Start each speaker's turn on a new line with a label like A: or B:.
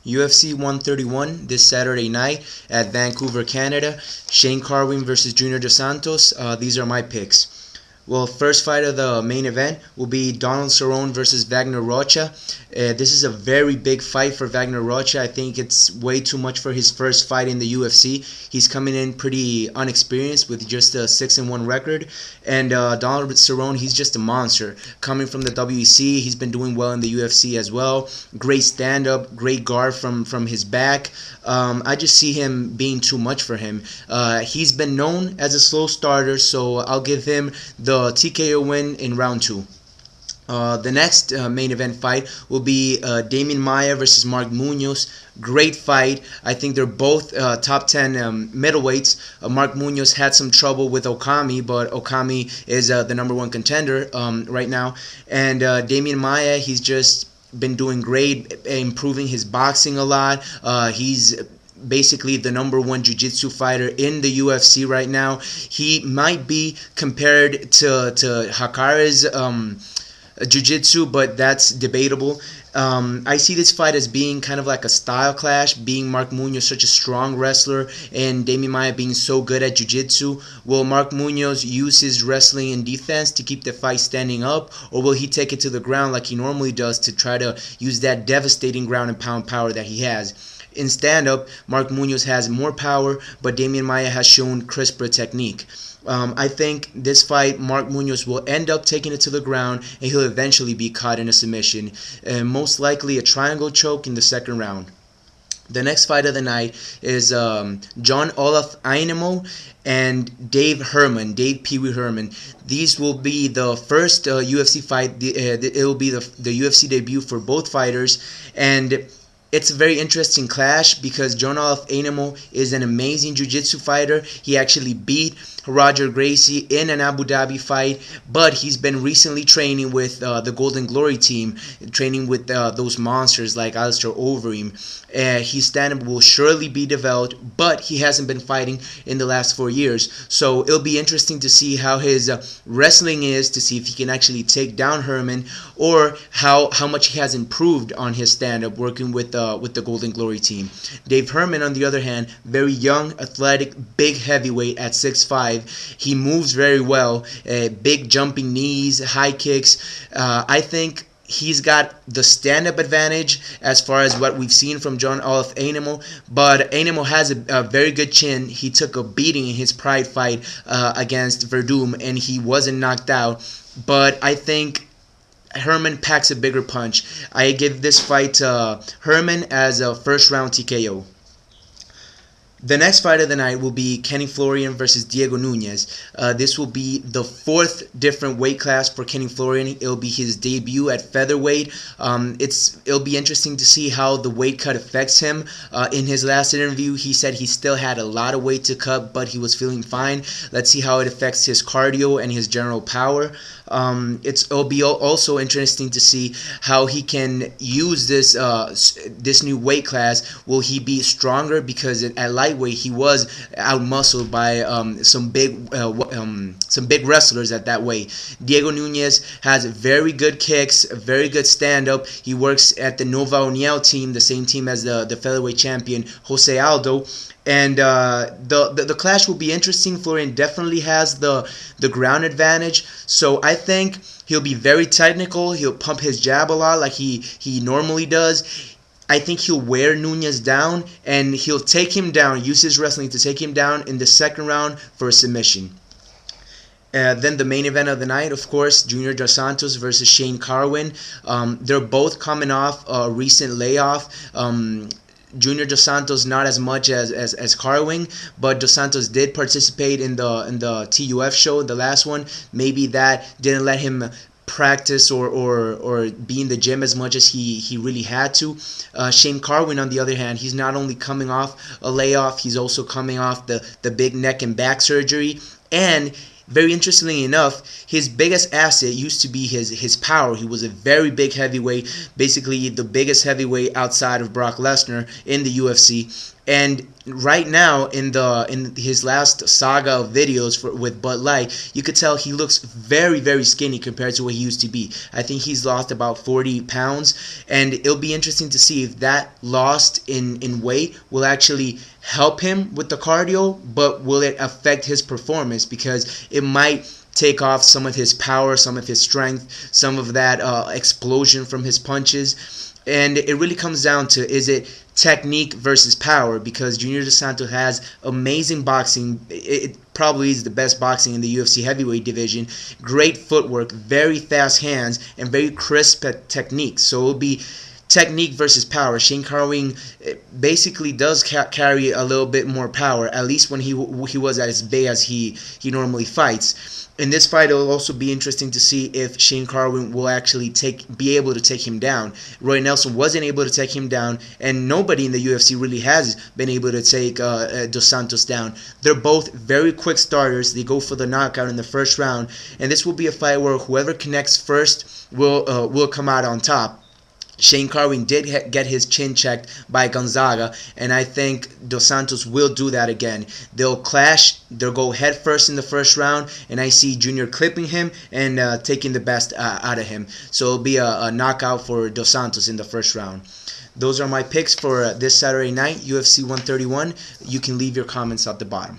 A: UFC 131 this Saturday night at Vancouver, Canada. Shane Carwin versus Junior Dos Santos. These are my picks. Well, first fight of the main event will be Donald Cerrone versus Wagner Rocha. This is a very big fight for Wagner Rocha. I think it's way too much for his first fight in the UFC. He's coming in pretty unexperienced with just a 6-1 record. And Donald Cerrone, he's just a monster. Coming from the WEC, he's been doing well in the UFC as well. Great stand-up, great guard from his back. I just see him being too much for him. He's been known as a slow starter, so I'll give him the TKO win in round 2. The next main event fight will be Damian Maia versus Mark Munoz. Great fight. I think they're both top 10 middleweights. Mark Munoz had some trouble with Okami, but Okami is the #1 contender right now. And Damian Maia, he's just been doing great, improving his boxing a lot. He's basically the #1 jiu-jitsu fighter in the UFC right now. He might be compared to Hakare's jiu-jitsu, but that's debatable. I see this fight as being kind of like a style clash, being Mark Munoz such a strong wrestler and Damian Maia being so good at jiu-jitsu. Will Mark Munoz use his wrestling and defense to keep the fight standing up, or will he take it to the ground like he normally does to try to use that devastating ground and pound power that he has? In stand-up, Mark Munoz has more power, but Damian Maia has shown crisper technique. I think this fight, Mark Munoz will end up taking it to the ground, and he'll eventually be caught in a submission, most likely a triangle choke in the second round. The next fight of the night is John Olaf Ainemo and Dave Pee Wee Herman. These will be the first UFC fight. It will be the UFC debut for both fighters, and it's a very interesting clash because John Olaf Ainemo is an amazing jiu-jitsu fighter. He actually beat Roger Gracie in an Abu Dhabi fight, but he's been recently training with the Golden Glory team, training with those monsters like Alistair Overeem. His stand-up will surely be developed, but he hasn't been fighting in the last 4 years. So it'll be interesting to see how his wrestling is, to see if he can actually take down Herman, or how much he has improved on his stand-up working with the Golden Glory team. Dave Herman, on the other hand, very young, athletic, big heavyweight at 6'5". He moves very well, big jumping knees, high kicks. I think he's got the stand-up advantage as far as what we've seen from John Olaf Ainemo, but Ainemo has a very good chin. He took a beating in his Pride fight against Verdum, and he wasn't knocked out. But I think Herman packs a bigger punch. I give this fight to Herman as a first-round TKO. The next fight of the night will be Kenny Florian versus Diego Nunes. This will be the 4th different weight class for Kenny Florian. It'll be his debut at featherweight. It'll be interesting to see how the weight cut affects him. In his last interview, he said he still had a lot of weight to cut, but he was feeling fine. Let's see how it affects his cardio and his general power. It'll be also interesting to see how he can use this new weight class. Will he be stronger? Because at lightweight he was outmuscled by some big wrestlers at that weight. Diego Nunes has very good kicks, very good stand-up. He works at the Nova União team, the same team as the featherweight champion Jose Aldo. And the clash will be interesting. Florian definitely has the ground advantage, so I think he'll be very technical. He'll pump his jab a lot like he normally does. I think he'll wear Nunes down, and he'll take him down, use his wrestling to take him down in the second round for a submission. Then the main event of the night, of course, Junior Dos Santos versus Shane Carwin. They're both coming off a recent layoff. Junior Dos Santos not as much as Carwin, but Dos Santos did participate in the TUF show, the last one. Maybe that didn't let him practice or be in the gym as much as he really had to. Shane Carwin, on the other hand, he's not only coming off a layoff, he's also coming off the big neck and back surgery. And very interestingly enough, his biggest asset used to be his power. He was a very big heavyweight, basically the biggest heavyweight outside of Brock Lesnar in the UFC. And right now, in his last saga of videos with Bud Light, you could tell he looks very, very skinny compared to what he used to be. I think he's lost about 40 pounds, and it'll be interesting to see if that loss in weight will actually help him with the cardio, but will it affect his performance, because it might take off some of his power, some of his strength, some of that explosion from his punches. And it really comes down to, is it technique versus power? Because Junior Dos Santos has amazing boxing. It probably is the best boxing in the UFC heavyweight division. Great footwork, very fast hands, and very crisp technique. So it'll be technique versus power. Shane Carwin basically does carry a little bit more power, at least when he was as big as he normally fights. In this fight, it will also be interesting to see if Shane Carwin will actually be able to take him down. Roy Nelson wasn't able to take him down, and nobody in the UFC really has been able to take Dos Santos down. They're both very quick starters. They go for the knockout in the first round, and this will be a fight where whoever connects first will come out on top. Shane Carwin did get his chin checked by Gonzaga, and I think Dos Santos will do that again. They'll clash, they'll go head first in the first round, and I see Junior clipping him and taking the best out of him. So it'll be a knockout for Dos Santos in the first round. Those are my picks for this Saturday night, UFC 131. You can leave your comments at the bottom.